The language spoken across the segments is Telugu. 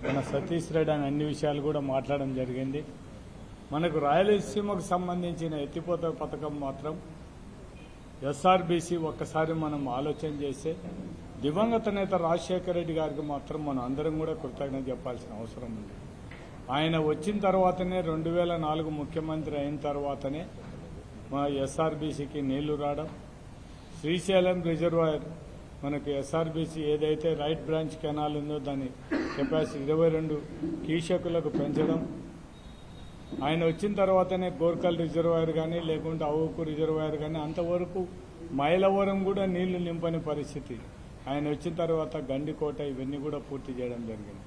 మన సతీష్ రెడ్డి అని అన్ని విషయాలు కూడా మాట్లాడడం జరిగింది. మనకు రాయలసీమకు సంబంధించిన ఎత్తిపోతల పథకం మాత్రం ఎస్ఆర్బీసీ ఒక్కసారి మనం ఆలోచన చేస్తే దివంగత నేత రాజశేఖర రెడ్డి గారికి మాత్రం మనం అందరం కూడా కృతజ్ఞత చెప్పాల్సిన అవసరం ఉంది. ఆయన వచ్చిన తర్వాతనే 2004 ముఖ్యమంత్రి అయిన తర్వాతనే మా ఎస్ఆర్బీసీకి నీళ్లు రావడం, శ్రీశైలం రిజర్వాయర్ మనకు ఎస్ఆర్బీసీ ఏదైతే రైట్ బ్రాంచ్ కెనాల్ ఉందో దాని కెపాసిటీ 22 క్యూసెక్కులకు పెంచడం, ఆయన వచ్చిన తర్వాతనే గోర్కల్ రిజర్వాయర్ కానీ లేకుంటే అవుకు రిజర్వాయర్ కానీ అంతవరకు మైలవరం కూడా నీళ్లు నింపని పరిస్థితి. ఆయన వచ్చిన తర్వాత గండికోట ఇవన్నీ కూడా పూర్తి చేయడం జరిగింది.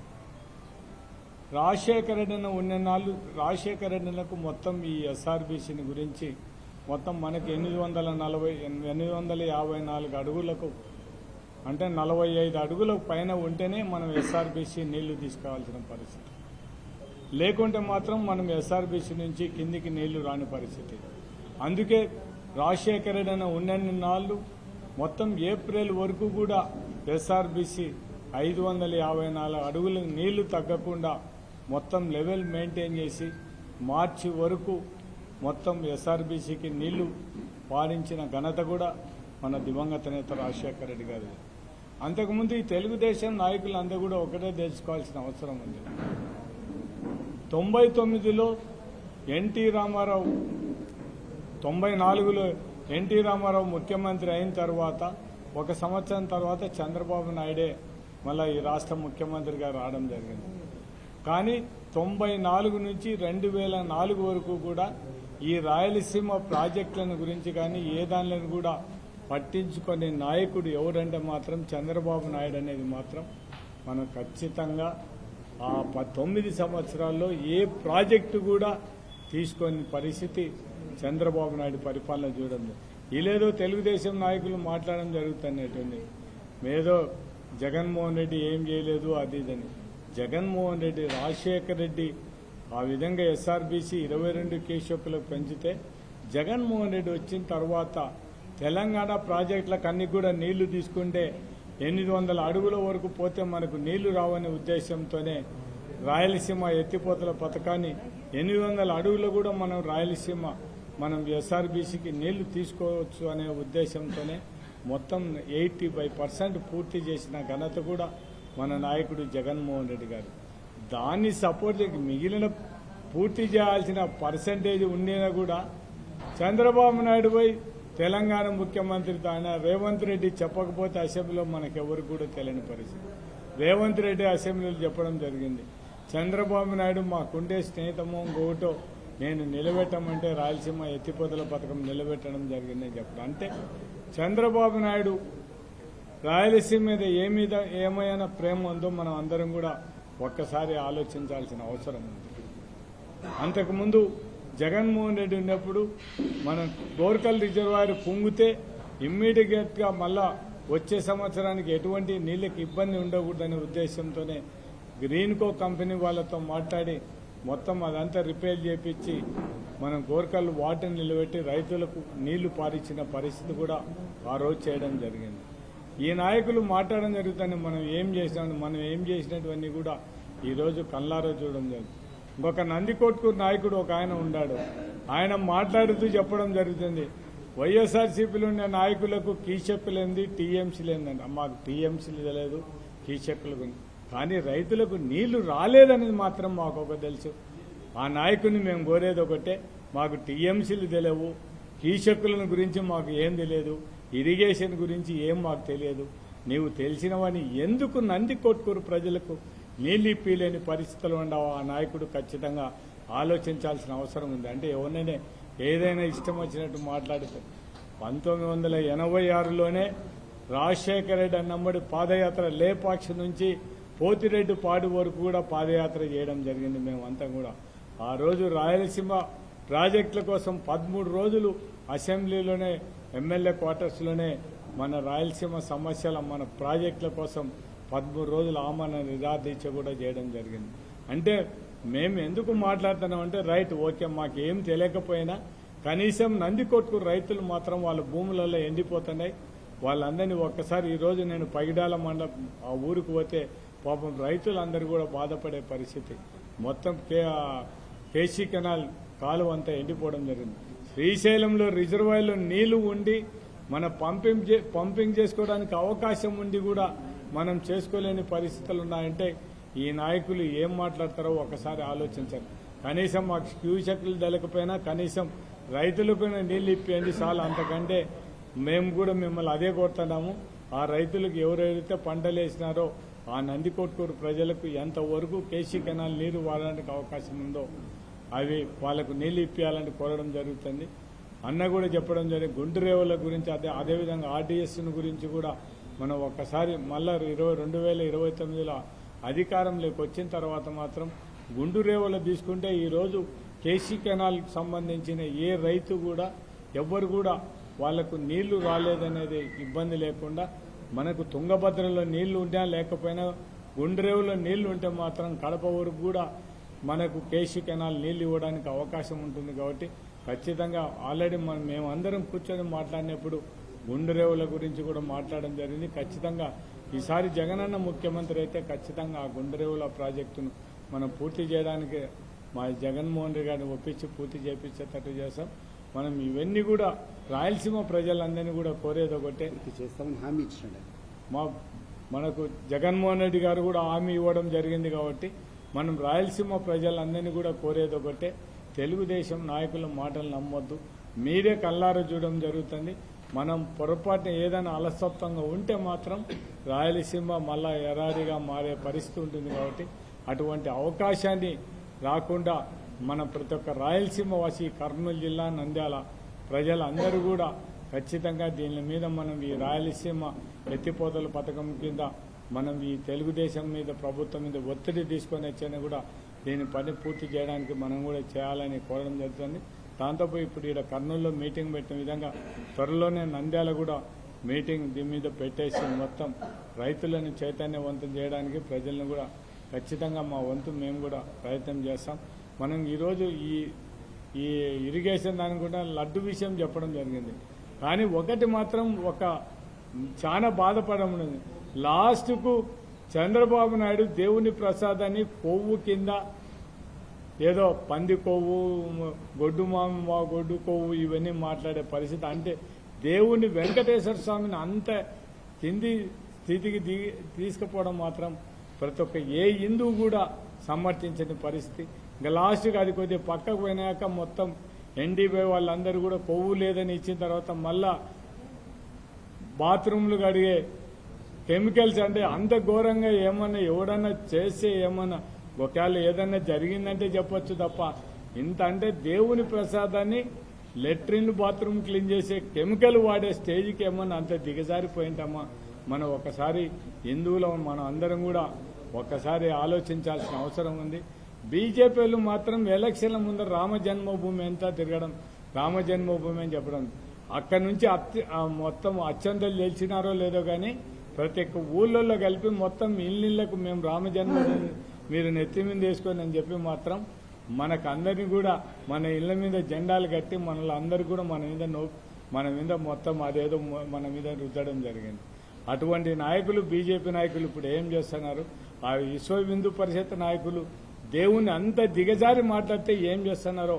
రాజశేఖర రెడ్డిని ఉన్న నాళ్ళు రాజశేఖర రెడ్డిలకు మొత్తం ఈ ఎస్ఆర్బీసీని గురించి మొత్తం మనకి 854 అడుగులకు అంటే 45 అడుగులకు పైన ఉంటేనే మనం ఎస్ఆర్బీసీ నీళ్లు తీసుకోవాల్సిన పరిస్థితి, లేకుంటే మాత్రం మనం ఎస్ఆర్బీసీ నుంచి కిందికి నీళ్లు రాని పరిస్థితి. అందుకే రాజశేఖర రెడ్డి ఉన్నన్ని నాళ్ళు మొత్తం ఏప్రిల్ వరకు కూడా ఎస్ఆర్బీసీ 554 అడుగులు నీళ్లు తగ్గకుండా మొత్తం లెవెల్ మెయింటైన్ చేసి మార్చి వరకు మొత్తం ఎస్ఆర్బీసీకి నీళ్లు పారించిన ఘనత కూడా మన దివంగత నేత రాజశేఖర రెడ్డి గారు. అంతకుముందు ఈ తెలుగుదేశం నాయకులందరూ కూడా ఒకటే తెలుసుకోవాల్సిన అవసరం ఉంది. 99లో ఎన్టీ రామారావు, 94లో ఎన్టీ రామారావు ముఖ్యమంత్రి అయిన తర్వాత 1 సంవత్సరం తర్వాత చంద్రబాబు నాయుడే మళ్ళీ ఈ రాష్ట్ర ముఖ్యమంత్రిగా రావడం జరిగింది. కానీ 94 నుంచి 2004 వరకు కూడా ఈ రాయలసీమ ప్రాజెక్టులను గురించి కానీ ఏ దానిలను కూడా పట్టించుకునే నాయకుడు ఎవరంటే మాత్రం చంద్రబాబు నాయుడు అనేది మాత్రం మనం ఖచ్చితంగా ఆ 9 సంవత్సరాల్లో ఏ ప్రాజెక్టు కూడా తీసుకొని పరిస్థితి చంద్రబాబు నాయుడు పరిపాలన చూడండి. ఇలేదో తెలుగుదేశం నాయకులు మాట్లాడడం జరుగుతున్నట్టుంది, ఏదో జగన్మోహన్ రెడ్డి ఏం చేయలేదు అది ఇదని. జగన్మోహన్ రెడ్డి, రాజశేఖర రెడ్డి ఆ విధంగా ఎస్ఆర్బీసీ 22 క్యూసెక్కులకు పెంచితే జగన్మోహన్ రెడ్డి వచ్చిన తర్వాత తెలంగాణ ప్రాజెక్టులకు అన్ని కూడా నీళ్లు తీసుకుంటే 800 అడుగుల వరకు పోతే మనకు నీళ్లు రావనే ఉద్దేశంతోనే రాయలసీమ ఎత్తిపోతల పథకాన్ని 800 అడుగులు కూడా మనం రాయలసీమ మనం ఎస్ఆర్బీసీకి నీళ్లు తీసుకోవచ్చు అనే ఉద్దేశంతోనే మొత్తం 85% పూర్తి చేసిన ఘనత కూడా మన నాయకుడు జగన్మోహన్ రెడ్డి గారు. దాన్ని సపోర్ట్ మిగిలిన పూర్తి చేయాల్సిన పర్సంటేజ్ ఉండినా కూడా చంద్రబాబు నాయుడు పోయి తెలంగాణ ముఖ్యమంత్రితో ఆయన రేవంత్ రెడ్డి చెప్పకపోతే అసెంబ్లీలో మనకెవరు కూడా తెలియని పరిస్థితి. రేవంత్ రెడ్డి అసెంబ్లీలో చెప్పడం జరిగింది, చంద్రబాబు నాయుడు మాకుండే స్నేహితమో ఇంకొకటో నేను నిలబెట్టమంటే రాయలసీమ ఎత్తిపోతల పథకం నిలబెట్టడం జరిగిందని చెప్పడం. అంటే చంద్రబాబు నాయుడు రాయలసీమ మీద ఏమైనా ప్రేమ ఉందో మనం అందరం కూడా ఒక్కసారి ఆలోచించాల్సిన అవసరం ఉంది. అంతకుముందు జగన్మోహన్ రెడ్డి ఉన్నప్పుడు మనం గోర్కల్ రిజర్వాయర్ కుంగితే ఇమ్మీడియట్గా మళ్ళా వచ్చే సంవత్సరానికి ఎటువంటి నీళ్ళకి ఇబ్బంది ఉండకూడదనే ఉద్దేశంతోనే గ్రీన్కో కంపెనీ వాళ్ళతో మాట్లాడి మొత్తం అదంతా రిపేర్ చేపించి మనం గోర్కల్ వాటర్ నిలబెట్టి రైతులకు నీళ్లు పారించిన పరిస్థితి కూడా ఆ రోజు చేయడం జరిగింది. ఈ నాయకులు మాట్లాడడం జరుగుతుంది, మనం ఏం చేసినటువన్నీ కూడా ఈరోజు కళ్ళారో చూడడం జరిగింది. ఇంకొక నందికొట్కూరు నాయకుడు ఒక ఆయన ఉన్నాడు, ఆయన మాట్లాడుతూ చెప్పడం జరుగుతుంది, వైఎస్ఆర్సీపీలో ఉన్న నాయకులకు కీచెక్కులేంది టీఎంసీలేందండి. మాకు టీఎంసీలు తెలియదు, కీచెక్కులు కానీ రైతులకు నీళ్లు రాలేదనేది మాత్రం మాకు ఒక తెలుసు. ఆ నాయకుడిని మేము కోరేది ఒకటే, మాకు టీఎంసీలు తెలియవు, కీచెక్కులను గురించి మాకు ఏం తెలియదు, ఇరిగేషన్ గురించి ఏం మాకు తెలియదు, నీవు తెలిసినవని ఎందుకు నందికొట్కూరు ప్రజలకు నీళ్లు ఇప్పిలేని పరిస్థితులు ఉండవు. ఆ నాయకుడు ఖచ్చితంగా ఆలోచించాల్సిన అవసరం ఉంది. అంటే ఎవరైనా ఏదైనా ఇష్టం వచ్చినట్టు మాట్లాడితే 1986లోనే రాజశేఖర రెడ్డి అన్నమ్మడి పాదయాత్ర లేపాక్షి నుంచి పోతిరెడ్డి పాడు వరకు కూడా పాదయాత్ర చేయడం జరిగింది. మేమంతా కూడా ఆ రోజు రాయలసీమ ప్రాజెక్టుల కోసం 13 రోజులు అసెంబ్లీలోనే ఎమ్మెల్యే క్వార్టర్స్లోనే మన రాయలసీమ సమస్యల మన ప్రాజెక్టుల కోసం 13 రోజులు ఆమరణ నిరాదీక్ష కూడా చేయడం జరిగింది. అంటే మేము ఎందుకు మాట్లాడుతున్నామంటే రైట్ ఓకే, మాకేం తెలియకపోయినా కనీసం నందికొట్కూరు రైతులు మాత్రం వాళ్ళ భూములలో ఎండిపోతున్నాయి. వాళ్ళందరినీ ఒక్కసారి ఈరోజు నేను పగిడాల మండలం ఆ ఊరికి పోతే పాపం రైతులందరూ కూడా బాధపడే పరిస్థితి. మొత్తం కేసీ కెనాల్ కాలువ అంతా ఎండిపోవడం జరిగింది. శ్రీశైలంలో రిజర్వాయర్లో నీళ్లు ఉండి మన పంపింగ్ చేసుకోవడానికి అవకాశం ఉండి కూడా మనం చేసుకోలేని పరిస్థితులు ఉన్నాయంటే ఈ నాయకులు ఏం మాట్లాడతారో ఒకసారి ఆలోచించారు. కనీసం మాకు క్యూసెక్లు తెలకపోయినా కనీసం రైతులకు నీళ్లు ఇప్పియండి చాలు. అంతకంటే మేము కూడా మిమ్మల్ని అదే కోరుతున్నాము. ఆ రైతులకు ఎవరైతే పంటలు వేసినారో ఆ నందికొట్కూరు ప్రజలకు ఎంతవరకు కేసీ కెనాల్ నీరు వాడడానికి అవకాశం ఉందో అవి వాళ్ళకు నీళ్లు ఇప్పియాలని కోరడం జరుగుతుంది. అన్న కూడా చెప్పడం జరిగింది. గుండురేవుల గురించి అదేవిధంగా ఆర్డీఎస్ గురించి కూడా మనం ఒక్కసారి మళ్ళా 2029లో అధికారంలోకి వచ్చిన తర్వాత మాత్రం గుండురేవులు తీసుకుంటే ఈరోజు కేసీ కెనాల్ సంబంధించిన ఏ రైతు కూడా ఎవ్వరు కూడా వాళ్లకు నీళ్లు రాలేదనేది ఇబ్బంది లేకుండా మనకు తుంగభద్రలో నీళ్లు ఉంటే లేకపోయినా గుండ్రేవులో నీళ్లు ఉంటే మాత్రం కడప వరకు కూడా మనకు కేసీ కెనాల్ నీళ్లు ఇవ్వడానికి అవకాశం ఉంటుంది. కాబట్టి ఖచ్చితంగా ఆల్రెడీ మేము అందరం కూర్చొని మాట్లాడినప్పుడు గుండ్రేవుల గురించి కూడా మాట్లాడడం జరిగింది. ఖచ్చితంగా ఈసారి జగనన్న ముఖ్యమంత్రి అయితే ఖచ్చితంగా ఆ గుండ్రేవుల ప్రాజెక్టును మనం పూర్తి చేయడానికి మా జగన్మోహన్ రెడ్డి గారిని ఒప్పించి పూర్తి చేపించేటట్టు చేస్తాం. మనం ఇవన్నీ కూడా రాయలసీమ ప్రజలందరినీ కూడా కోరేది ఒకటే చేస్తామని హామీ ఇచ్చినట్టు మనకు జగన్మోహన్ రెడ్డి గారు కూడా హామీ ఇవ్వడం జరిగింది. కాబట్టి మనం రాయలసీమ ప్రజలందరినీ కూడా కోరేది ఒకటే, తెలుగుదేశం నాయకుల మాటలు నమ్మొద్దు. మీరే కళ్ళారా చూడడం జరుగుతుంది. మనం పొరపాటున ఏదైనా అలసత్వంగా ఉంటే మాత్రం రాయలసీమ మళ్ళా ఎరారిగా మారే పరిస్థితి ఉంటుంది. కాబట్టి అటువంటి అవకాశాన్ని రాకుండా మన ప్రతి ఒక్క రాయలసీమ వాసి కర్నూలు జిల్లా నంద్యాల ప్రజలందరూ కూడా ఖచ్చితంగా దీని మీద మనం ఈ రాయలసీమ ఎత్తిపోతల పథకం కింద మనం ఈ తెలుగుదేశం మీద ప్రభుత్వం మీద ఒత్తిడి తీసుకొని వచ్చాను కూడా దీని పని పూర్తి చేయడానికి మనం కూడా చేయాలని కోరడం జరుగుతుంది. దాంతోపాటు ఇప్పుడు ఇక్కడ కర్నూలులో మీటింగ్ పెట్టిన విధంగా త్వరలోనే నంద్యాల కూడా మీటింగ్ దీని మీద పెట్టేసి మొత్తం రైతులను చైతన్యవంతం చేయడానికి ప్రజలను కూడా ఖచ్చితంగా మా వంతు మేము కూడా ప్రయత్నం చేస్తాం. మనం ఈరోజు ఈ ఇరిగేషన్ దానికి కూడా లడ్డు విషయం చెప్పడం జరిగింది. కానీ ఒకటి మాత్రం చాలా బాధపడడం, లాస్ట్కు చంద్రబాబు నాయుడు దేవుని ప్రసాదాన్ని కొవ్వు కింద ఏదో పంది కొవ్వు, గొడ్డు మామ, గొడ్డు కొవ్వు ఇవన్నీ మాట్లాడే పరిస్థితి. అంటే దేవుని వెంకటేశ్వర స్వామిని అంత కింది స్థితికి తీసుకుపోవడం మాత్రం ప్రతి ఒక్క ఏ హిందువు కూడా సమర్థించని పరిస్థితి. ఇంకా లాస్ట్గా అది కొద్దిగా పక్కకు పోయినాక మొత్తం ఎన్డీపై వాళ్ళందరూ కూడా కొవ్వు లేదని ఇచ్చిన తర్వాత మళ్ళా బాత్రూంలు కడిగే కెమికల్స్, అంటే అంత ఘోరంగా ఏమన్నా ఎవడన్నా చేస్తే ఏమన్నా ఒకవేళ ఏదన్నా జరిగిందంటే చెప్పొచ్చు తప్ప ఇంత అంటే దేవుని ప్రసాదాన్ని లెట్రిన్ బాత్రూమ్ క్లీన్ చేసే కెమికల్ వాడే స్టేజ్కి ఏమన్నా అంత దిగజారిపోయింటమ్మా. మనం ఒకసారి హిందువులో మనం అందరం కూడా ఒక్కసారి ఆలోచించాల్సిన అవసరం ఉంది. బీజేపీలు మాత్రం ఎలక్షన్ల ముందర రామ జన్మభూమి అంతా తిరగడం, రామ జన్మభూమి అని చెప్పడం, అక్కడి నుంచి మొత్తం అత్యంతలు తెలిసినారో లేదో కానీ ప్రతి ఒక్క ఊళ్ళల్లో కలిపి మొత్తం ఇళ్లకు మేము రామ జన్మభూమి మీరు నెత్తి మీద వేసుకొని అని చెప్పి మాత్రం మనకందరినీ కూడా మన ఇళ్ల మీద జెండాలు కట్టి మనలో అందరూ కూడా మన మీద మొత్తం అదేదో మన మీద రుద్దడం జరిగింది. అటువంటి నాయకులు బీజేపీ నాయకులు ఇప్పుడు ఏం చేస్తున్నారు? ఆ విశ్వ హిందూ పరిషత్ నాయకులు దేవుని అంత దిగజారి మాట్లాడితే ఏం చేస్తున్నారో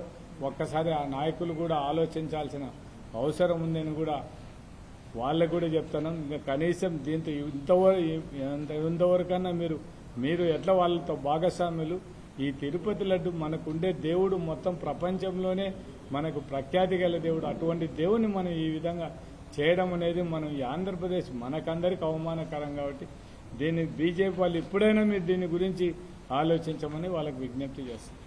ఒక్కసారి ఆ నాయకులు కూడా ఆలోచించాల్సిన అవసరం ఉందని కూడా వాళ్ళకు కూడా చెప్తాను. ఇంకా కనీసం దీంతో ఇంతవరకన్నా మీరు ఎట్లా వాళ్ళతో భాగస్వాములు. ఈ తిరుపతి లడ్డు మనకుండే దేవుడు మొత్తం ప్రపంచంలోనే మనకు ప్రఖ్యాతి గల దేవుడు. అటువంటి దేవుని మనం ఈ విధంగా చేయడం అనేది మనం ఈ ఆంధ్రప్రదేశ్ మనకందరికి అవమానకరం. కాబట్టి దీన్ని బీజేపీ వాళ్ళు ఇప్పుడైనా మీరు దీని గురించి ఆలోచించమని వాళ్ళకి విజ్ఞప్తి చేస్తారు.